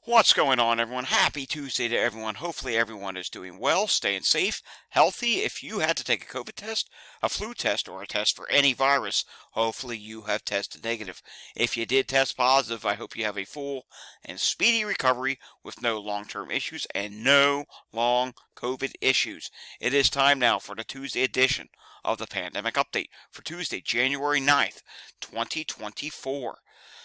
What's going on, everyone? Happy Tuesday to everyone. Hopefully everyone is doing well, staying safe, healthy. If you had to take a COVID test, a flu test, or a test for any virus, hopefully you have tested negative. If you did test positive, I hope you have a full and speedy recovery with no long-term issues and no long COVID issues. It is time now for the Tuesday edition of the Pandemic Update for Tuesday, January 9th, 2024.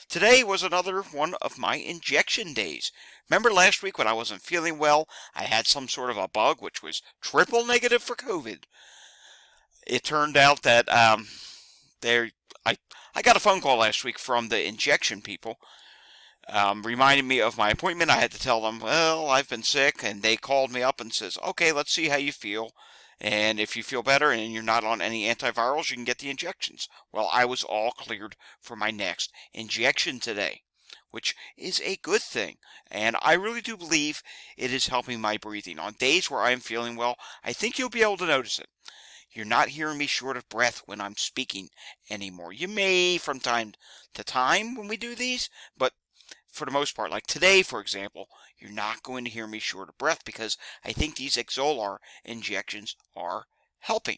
Today was another one of my injection days. Remember last week when I wasn't feeling well, I had some sort of a bug which was triple negative for COVID. It turned out that I got a phone call last week from the injection people, reminding me of my appointment. I had to tell them, well, I've been sick, and they called me up and says, okay, let's see how you feel. And if you feel better and you're not on any antivirals, you can get the injections. Well, I was all cleared for my next injection today, which is a good thing. And I really do believe it is helping my breathing. On days where I'm feeling well, I think you'll be able to notice it. You're not hearing me short of breath when I'm speaking anymore. You may from time to time when we do these, but for the most part, like today, for example, you're not going to hear me short of breath because I think these Exolar injections are helping.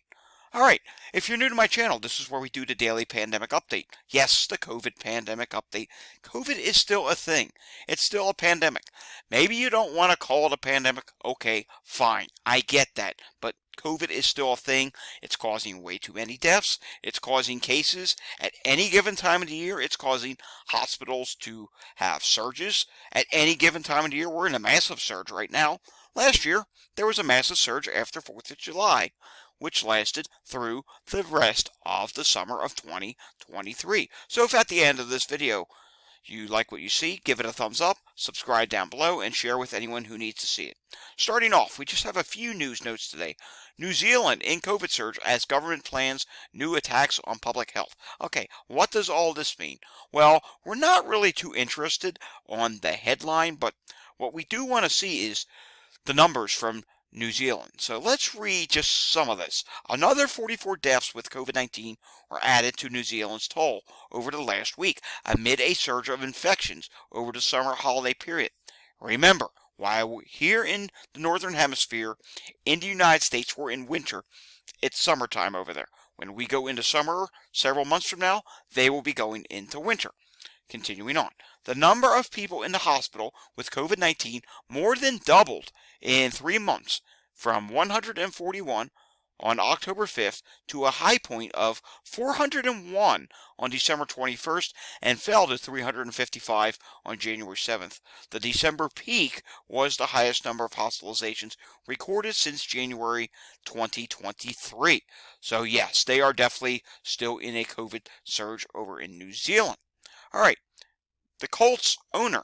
All right, if you're new to my channel, this is where we do the daily pandemic update. Yes, the COVID pandemic update. COVID is still a thing. It's still a pandemic. Maybe you don't want to call it a pandemic. Okay, fine. I get that. But COVID is still a thing. It's causing way too many deaths. It's causing cases at any given time of the year. It's causing hospitals to have surges at any given time of the year. We're in a massive surge right now. Last year, there was a massive surge after 4th of July, which lasted through the rest of the summer of 2023. So if at the end of this video you like what you see, give it a thumbs up, subscribe down below, and share with anyone who needs to see it. Starting off, we just have a few news notes today. New Zealand in COVID surge as government plans new attacks on public health. Okay, what does all this mean? Well, we're not really too interested on the headline, but what we do want to see is the numbers from New Zealand. So let's read just some of this. Another 44 deaths with COVID-19 were added to New Zealand's toll over the last week amid a surge of infections over the summer holiday period. Remember, while we're here in the Northern Hemisphere, in the United States, we're in winter. It's summertime over there. When we go into summer several months from now, they will be going into winter. Continuing on, the number of people in the hospital with COVID-19 more than doubled in 3 months, from 141 on October 5th to a high point of 401 on December 21st and fell to 355 on January 7th. The December peak was the highest number of hospitalizations recorded since January 2023. So yes, they are definitely still in a COVID surge over in New Zealand. All right, the Colts owner,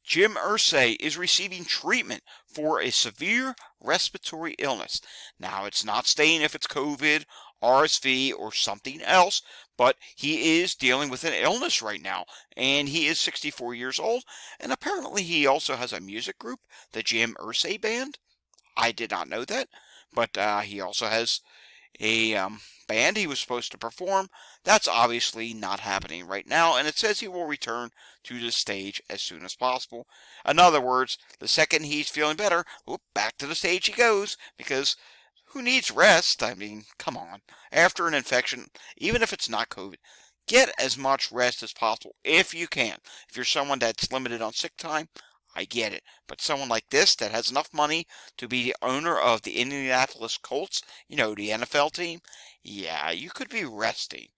Jim Irsay, is receiving treatment for a severe respiratory illness. Now, it's not saying if it's COVID, RSV, or something else, but he is dealing with an illness right now, and he is 64 years old, and apparently he also has a music group, the Jim Irsay Band. I did not know that, but he also has a band he was supposed to perform. That's obviously not happening right now, and it says he will return to the stage as soon as possible. In other words, the second he's feeling better, back to the stage he goes, because who needs rest? I mean, come on. After an infection, even if it's not COVID, get as much rest as possible if you can. If you're someone that's limited on sick time, I get it. But someone like this that has enough money to be the owner of the Indianapolis Colts, the NFL team, yeah, you could be resting.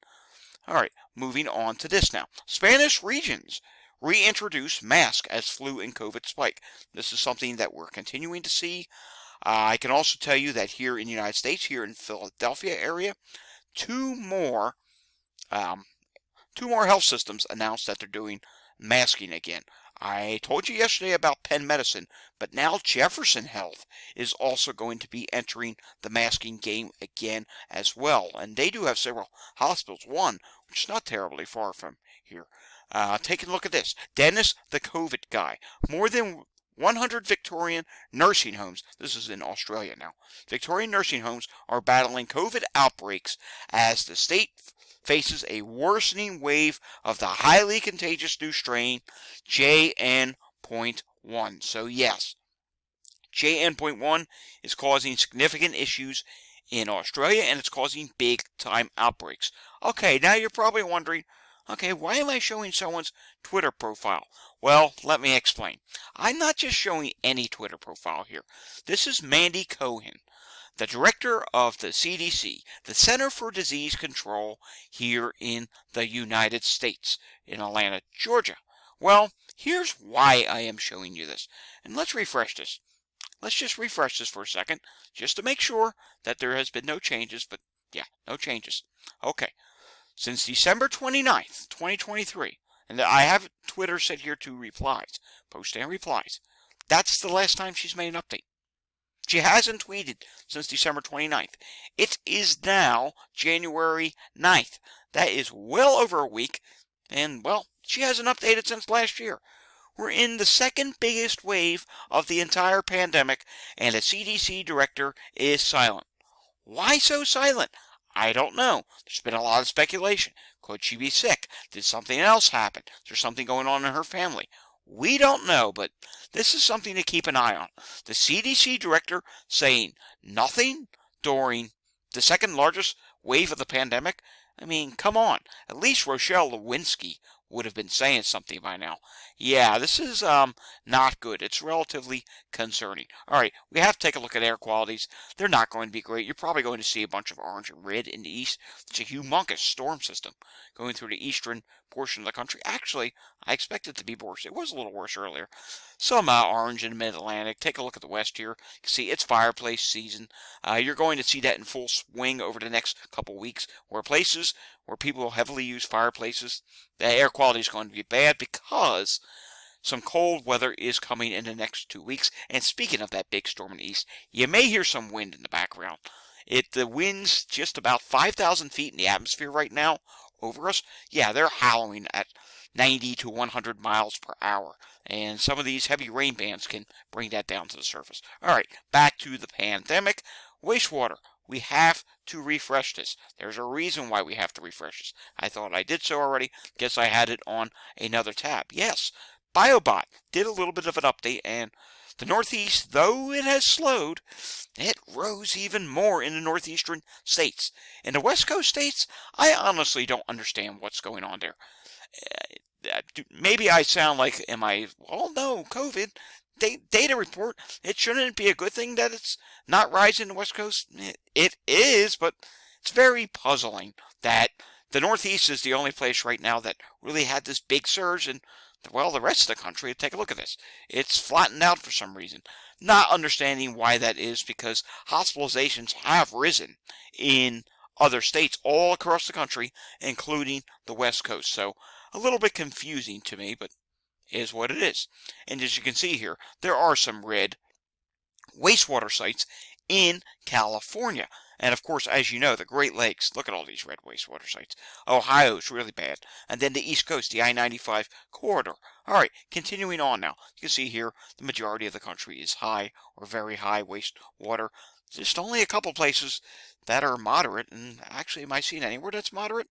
All right, moving on to this now. Spanish regions reintroduce mask as flu and COVID spike. This is something that we're continuing to see. I can also tell you that here in the United States, here in Philadelphia area, two more health systems announced that they're doing masking again. I told you yesterday about Penn Medicine, but now Jefferson Health is also going to be entering the masking game again as well. And they do have several hospitals, one which is not terribly far from here. Take a look at this. Dennis the COVID guy. More than 100 Victorian nursing homes, this is in Australia now, Victorian nursing homes are battling COVID outbreaks as the state faces a worsening wave of the highly contagious new strain JN.1. JN.1. So yes, JN.1 is causing significant issues in Australia, and it's causing big time outbreaks. Okay, now you're probably wondering, okay, why am I showing someone's Twitter profile? Well, let me explain. I'm not just showing any Twitter profile here. This is Mandy Cohen, the director of the CDC, the Center for Disease Control here in the United States, in Atlanta, Georgia. Well, here's why I am showing you this. And let's refresh this. Let's just refresh this for a second, just to make sure that there has been no changes, but yeah, no changes. Okay, since December 29th, 2023, and I have Twitter set here to replies, post and replies. That's the last time she's made an update. She hasn't tweeted since December 29th. It is now January 9th. That is well over a week, and well, she hasn't updated since last year. We're in the second biggest wave of the entire pandemic, and the CDC director is silent. Why so silent? I don't know. There's been a lot of speculation. Could she be sick? Did something else happen? Is there something going on in her family? We don't know, but this is something to keep an eye on. The CDC director saying nothing during the second largest wave of the pandemic? I mean, come on. At least Rochelle Lewinsky would have been saying something by now. Yeah, this is not good. It's relatively concerning. All right, we have to take a look at air qualities. They're not going to be great. You're probably going to see a bunch of orange and red in the east. It's a humongous storm system going through the eastern portion of the country. Actually, I expect it to be worse. It was a little worse earlier. Some orange in the mid-Atlantic. Take a look at the west here. You can see it's fireplace season. You're going to see that in full swing over the next couple weeks, where places where people heavily use fireplaces, the air quality is going to be bad because some cold weather is coming in the next 2 weeks. And speaking of that big storm in the east, you may hear some wind in the background. The wind's just about 5,000 feet in the atmosphere right now over us. Yeah, they're howling at 90 to 100 miles per hour. And some of these heavy rain bands can bring that down to the surface. All right, back to the pandemic. Wastewater. We have to refresh this. There's a reason why we have to refresh this. I thought I did so already. Guess I had it on another tab. Yes, BioBot did a little bit of an update, and the Northeast, though it has slowed, it rose even more in the northeastern states. In the West Coast states, I honestly don't understand what's going on there. Maybe I sound like, well, no, COVID. Data report, it shouldn't be a good thing that it's not rising in the West Coast. It is, but it's very puzzling that the Northeast is the only place right now that really had this big surge, and well, the rest of the country, take a look at this. It's flattened out for some reason. Not understanding why that is, because hospitalizations have risen in other states all across the country, including the West Coast. So a little bit confusing to me, but is what it is. And as you can see here, there are some red wastewater sites in California. And of course, as you know, the Great Lakes, look at all these red wastewater sites. Ohio's really bad. And then the East Coast, the I-95 corridor. All right, continuing on now. You can see here, the majority of the country is high or very high wastewater. Just only a couple places that are moderate. And actually, am I seeing anywhere that's moderate?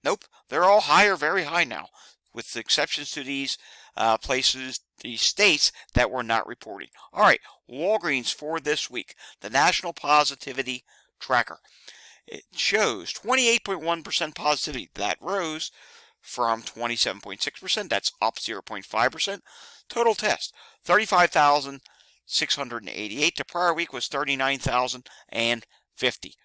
Nope, they're all high or very high now, with exceptions to these places, these states that were not reporting. All right, Walgreens for this week, the National Positivity Tracker. It shows 28.1% positivity. That rose from 27.6%. That's up 0.5%. Total test, 35,688. The prior week was 39,050.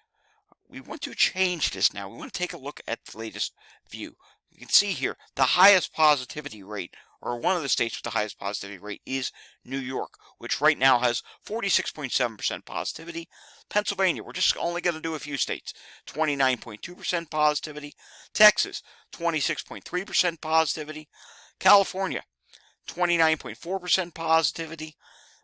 We want to change this now. We want to take a look at the latest view. You can see here, the highest positivity rate, or one of the states with the highest positivity rate, is New York, which right now has 46.7% positivity. Pennsylvania, we're just only going to do a few states, 29.2% positivity. Texas, 26.3% positivity. California, 29.4% positivity.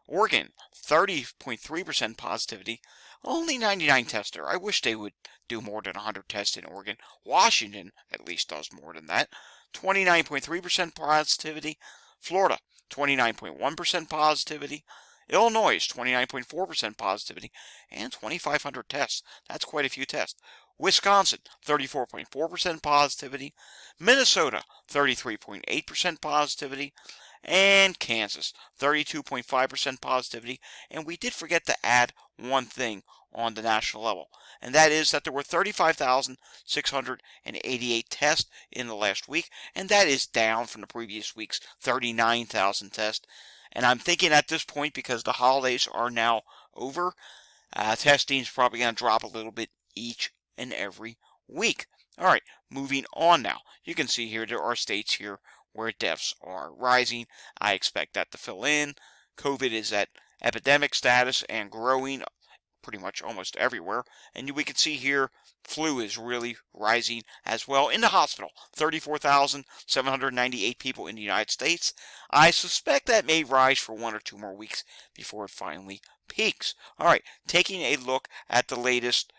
Oregon, 30.3% positivity. Only 99 tests there. I wish they would do more than 100 tests in Oregon. Washington at least does more than that. 29.3% positivity. Florida, 29.1% positivity. Illinois, 29.4% positivity. And 2,500 tests. That's quite a few tests. Wisconsin, 34.4% positivity. Minnesota, 33.8% positivity. And Kansas, 32.5% positivity. And we did forget to add one thing on the national level, and that is that there were 35,688 tests in the last week, and that is down from the previous week's 39,000 tests. And I'm thinking at this point, because the holidays are now over, testing is probably going to drop a little bit each and every week. All right, moving on now. You can see here there are states here where deaths are rising. I expect that to fill in. COVID is at epidemic status and growing pretty much almost everywhere. And we can see here flu is really rising as well in the hospital. 34,798 people in the United States. I suspect that may rise for 1 or 2 more weeks before it finally peaks. All right, taking a look at the latest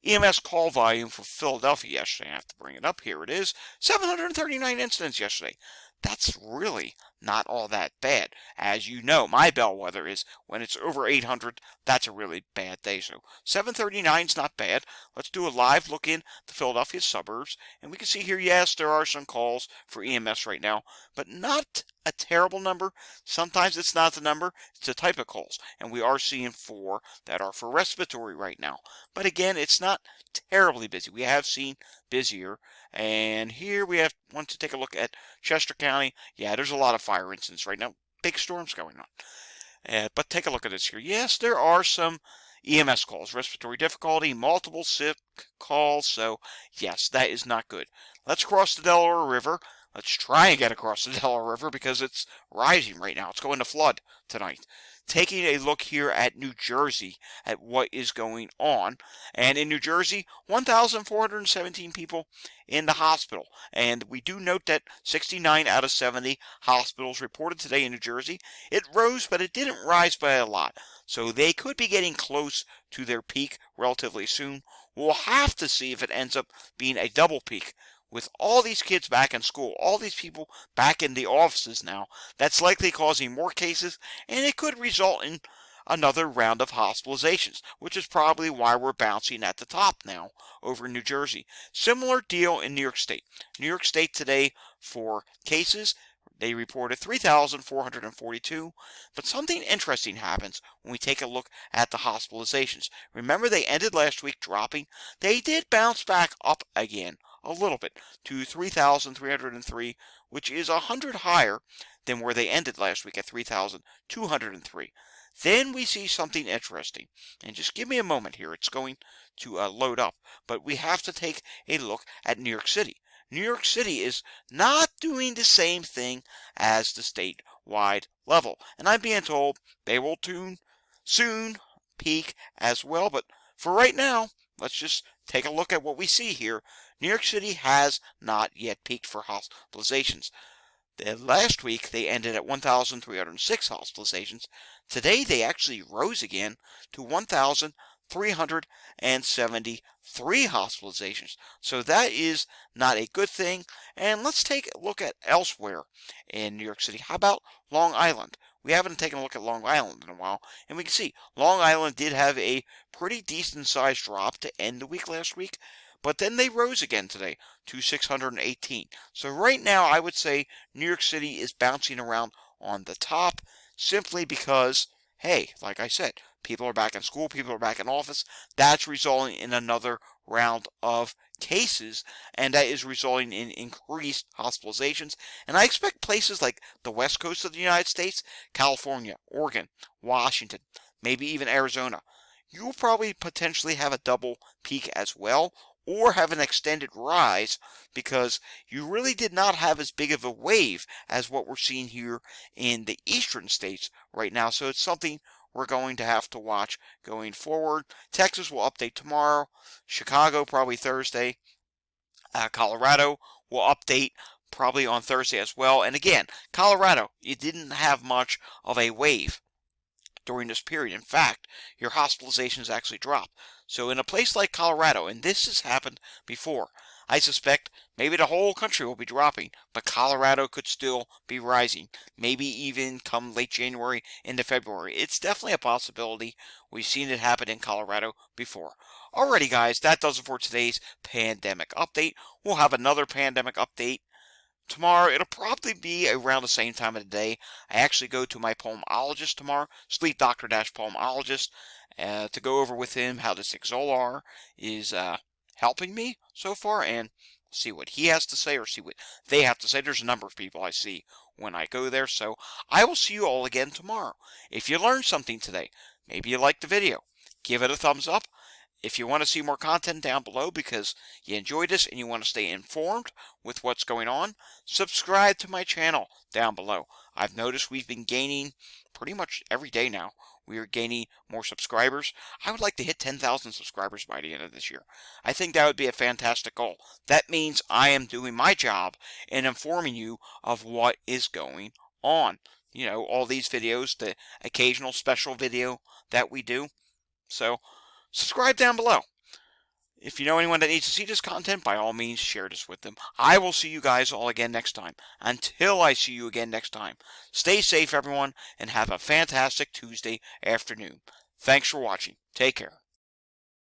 EMS call volume for Philadelphia yesterday. I have to bring it up. Here it is. 739 incidents yesterday. That's really not all that bad. As you know, my bellwether is when it's over 800, that's a really bad day. So 739 is not bad. Let's do a live look in the Philadelphia suburbs. And we can see here, yes, there are some calls for EMS right now, but not a terrible number. Sometimes it's not the number, it's the type of calls. And we are seeing 4 that are for respiratory right now. But again, it's not terribly busy. We have seen busier. And here we want to take a look at Chester County. Yeah, there's a lot of fire incidents right now. Big storms going on. But take a look at this here. Yes, there are some EMS calls, respiratory difficulty, multiple sick calls. So, yes, that is not good. Let's cross the Delaware River. Let's try and get across the Delaware River because it's rising right now. It's going to flood tonight. Taking a look here at New Jersey at what is going on. And in New Jersey, 1,417 people in the hospital. And we do note that 69 out of 70 hospitals reported today in New Jersey. It rose, but it didn't rise by a lot. So they could be getting close to their peak relatively soon. We'll have to see if it ends up being a double peak. With all these kids back in school, all these people back in the offices now, that's likely causing more cases, and it could result in another round of hospitalizations, which is probably why we're bouncing at the top now over New Jersey. Similar deal in New York State. New York State today for cases, they reported 3,442, but something interesting happens when we take a look at the hospitalizations. Remember, they ended last week dropping. They did bounce back up again a little bit to 3,303, which is 100 higher than where they ended last week at 3,203. Then we see something interesting, and just give me a moment here. It's going to load up, but we have to take a look at New York City. New York City is not doing the same thing as the statewide level. And I'm being told they will soon peak as well. But for right now, let's just take a look at what we see here. New York City has not yet peaked for hospitalizations. Last week, they ended at 1,306 hospitalizations. Today, they actually rose again to 1,373 hospitalizations. So that is not a good thing. And let's take a look at elsewhere in New York City. How about Long Island? We haven't taken a look at Long Island in a while, and we can see Long Island did have a pretty decent sized drop to end the week last week. But then they rose again today to 618. So right now, I would say New York City is bouncing around on the top simply because, hey, like I said, people are back in school, people are back in office. That's resulting in another round of cases, and that is resulting in increased hospitalizations. And I expect places like the west coast of the United States, California, Oregon, Washington, maybe even Arizona, you'll probably potentially have a double peak as well, or have an extended rise, because you really did not have as big of a wave as what we're seeing here in the eastern states right now. So it's something we're going to have to watch going forward. Texas will update tomorrow. Chicago probably Thursday. Colorado will update probably on Thursday as well. And again, Colorado, you didn't have much of a wave during this period. In fact, your hospitalizations actually dropped. So in a place like Colorado, and this has happened before, I suspect maybe the whole country will be dropping, but Colorado could still be rising. Maybe even come late January into February. It's definitely a possibility. We've seen it happen in Colorado before. Alrighty, guys, that does it for today's pandemic update. We'll have another pandemic update tomorrow. It'll probably be around the same time of the day. I actually go to my pulmonologist tomorrow, sleep doctor pulmonologist, to go over with him how this Xolar is helping me so far, and see what he has to say or see what they have to say. There's a number of people I see when I go there, so I will see you all again tomorrow. If you learned something today, maybe you liked the video, give it a thumbs up. If you want to see more content down below because you enjoyed this and you want to stay informed with what's going on, subscribe to my channel down below. I've noticed we've been gaining pretty much every day now. We are gaining more subscribers. I would like to hit 10,000 subscribers by the end of this year. I think that would be a fantastic goal. That means I am doing my job in informing you of what is going on. You know, all these videos, the occasional special video that we do. So, subscribe down below. If you know anyone that needs to see this content, by all means, share this with them. I will see you guys all again next time. Until I see you again next time, stay safe, everyone, and have a fantastic Tuesday afternoon. Thanks for watching. Take care.